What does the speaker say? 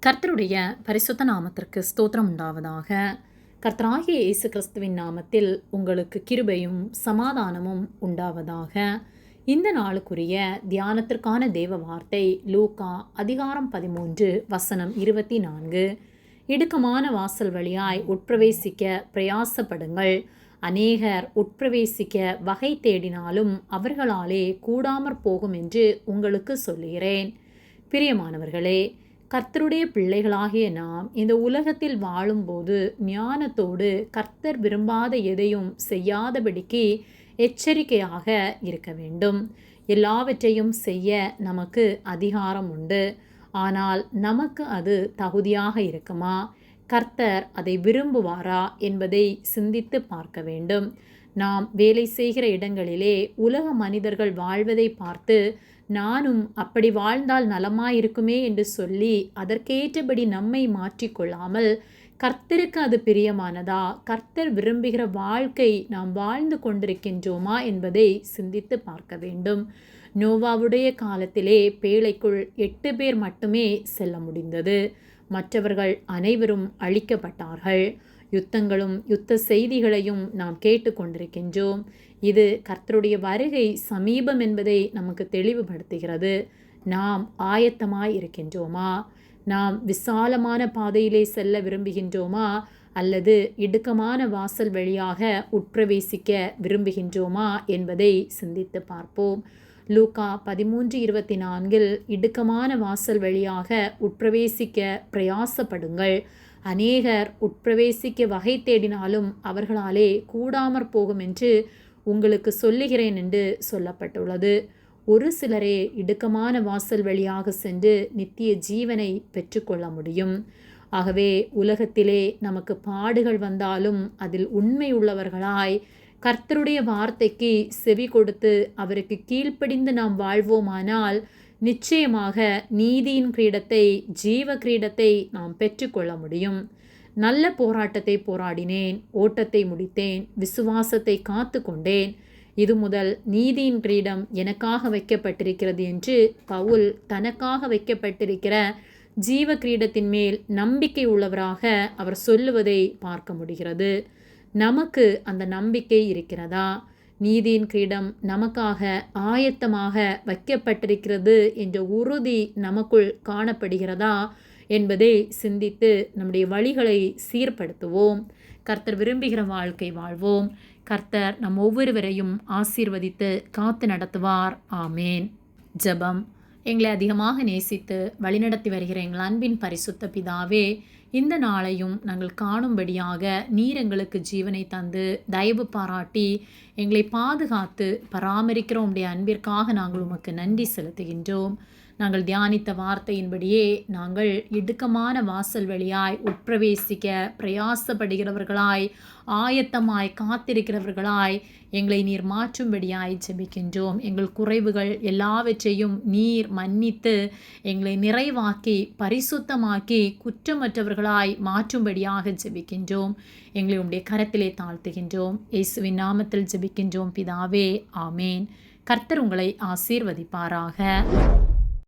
கர்த்தருடைய பரிசுத்த நாமத்திற்கு ஸ்தோத்திரம் உண்டாவதாக. கர்த்தராகிய இயேசு கிறிஸ்துவின் நாமத்தில் உங்களுக்கு கிருபையும் சமாதானமும் உண்டாவதாக. இந்த நாளுக்குரிய தியானத்திற்கான தேவ வார்த்தை லூக்கா அதிகாரம் 13 வசனம் 24. இடுக்கமான வாசல் வழியாய் உட்பிரவேசிக்க பிரயாசப்படுங்கள். அநேகர் உட்பிரவேசிக்க வகை தேடினாலும் அவர்களாலே கூடாமற் போகும் என்று உங்களுக்கு சொல்லுகிறேன். பிரியமானவர்களே, கர்த்தருடைய பிள்ளைகளாகிய நாம் இந்த உலகத்தில் வாழும்போது ஞானத்தோடு கர்த்தர் விரும்பாத எதையும் செய்யாதபடிக்கு எச்சரிக்கையாக இருக்க வேண்டும். எல்லாவற்றையும் செய்ய நமக்கு அதிகாரம் உண்டு. ஆனால் நமக்கு அது தகுதியாக இருக்குமா? கர்த்தர் அதை விரும்புவாரா என்பதை சிந்தித்து பார்க்க வேண்டும். நாம் வேலை செய்கிற இடங்களிலே உலக மனிதர்கள் வாழ்வதை பார்த்து நானும் அப்படி வாழ்ந்தால் நலமாயிருக்குமே என்று சொல்லி அதற்கேற்றபடி நம்மை மாற்றிக்கொள்ளாமல் கர்த்தருக்கு அது பிரியமானதா, கர்த்தர் விரும்புகிற வாழ்க்கை நாம் வாழ்ந்து கொண்டிருக்கின்றோமா என்பதை சிந்தித்து பார்க்க வேண்டும். நோவாவுடைய காலத்திலே பேழைக்குள் 8 பேர் மட்டுமே செல்ல முடிந்தது. மற்றவர்கள் அனைவரும் அழிக்கப்பட்டார்கள். யுத்தங்களும் யுத்த செய்திகளையும் நாம் கேட்டுக்கொண்டிருக்கின்றோம். இது கர்த்தருடைய வருகை சமீபம் என்பதை நமக்கு தெளிவுபடுத்துகிறது. நாம் ஆயத்தமாய் இருக்கின்றோமா? நாம் விசாலமான பாதையிலே செல்ல விரும்புகின்றோமா அல்லது இடுக்கமான வாசல் வழியாக உட்பிரவேசிக்க விரும்புகின்றோமா என்பதை சிந்தித்து பார்ப்போம். லூக்கா 13:24 இடுக்கமான வாசல் வழியாக உட்பிரவேசிக்க பிரயாசப்படுங்கள். அநேகர் உட்பிரவேசிக்க வகை தேடினாலும் அவர்களாலே கூடாமற் போகும் என்று உங்களுக்கு சொல்லுகிறேன் என்று சொல்லப்பட்டுள்ளது. ஒரு சிலரே இடுக்கமான வாசல் வழியாக சென்று நித்திய ஜீவனை பெற்றுக்கொள்ள முடியும். ஆகவே உலகத்திலே நமக்கு பாடுகள் வந்தாலும் அதில் உண்மை உள்ளவர்களாய் கர்த்தருடைய வார்த்தைக்கு செவி கொடுத்து அவருக்கு கீழ்ப்படிந்து நாம் வாழ்வோமானால் நிச்சயமாக நீதியின் கிரீடத்தை, ஜீவ கிரீடத்தை நாம் பெற்றுக்கொள்ள முடியும். நல்ல போராட்டத்தை போராடினேன், ஓட்டத்தை முடித்தேன், விசுவாசத்தை காத்து கொண்டேன். இது முதல் நீதியின் கிரீடம் எனக்காக வைக்கப்பட்டிருக்கிறது என்று பவுல் தனக்காக வைக்கப்பட்டிருக்கிற ஜீவ கிரீடத்தின் மேல் நம்பிக்கை உள்ளவராக அவர் சொல்லுவதை பார்க்க முடிகிறது. நமக்கு அந்த நம்பிக்கை இருக்கிறதா? நீதியின் கிரீடம் நமக்காக ஆயத்தமாக வைக்கப்பட்டிருக்கிறது என்ற உறுதி நமக்குள் காணப்படுகிறதா என்பதை சிந்தித்து நம்முடைய வழிகளை சீர்படுத்துவோம். கர்த்தர் விரும்புகிற வாழ்க்கை வாழ்வோம். கர்த்தர் நம் ஒவ்வொருவரையும் ஆசீர்வதித்து காத்து நடத்துவார். ஆமேன். ஜெபம். எங்களை அதிகமாக நேசித்து வழிநடத்தி வருகிற எங்கள் அன்பின் பரிசுத்த பிதாவே, இந்த நாளையும் நாங்கள் காணும்படியாக நீர் எங்களுக்கு ஜீவனை தந்து தயவு பாராட்டி எங்களை பாதுகாத்து பராமரிக்கிற உம்முடைய அன்பிற்காக நாங்கள் உமக்கு நன்றி செலுத்துகின்றோம். நாங்கள் தியானித்த வார்த்தையின்படியே நாங்கள் இடுக்கமான வாசல் வழியாய் உட்பிரவேசிக்க பிரயாசப்படுகிறவர்களாய், ஆயத்தமாய் காத்திருக்கிறவர்களாய் எங்களை நீர் மாற்றும்படியாய் ஜெபிக்கின்றோம். எங்கள் குறைவுகள் எல்லாவற்றையும் நீர் மன்னித்து எங்களை நிறைவாக்கி பரிசுத்தமாக்கி குற்றமற்றவர்களாய் மாற்றும்படியாக ஜெபிக்கின்றோம். எங்களை உம்முடைய கரத்திலே தாழ்த்துகின்றோம். இயேசுவின் நாமத்தில் ஜெபிக்கின்றோம் பிதாவே. ஆமேன். கர்த்தர் உங்களை ஆசீர்வதிப்பாராக.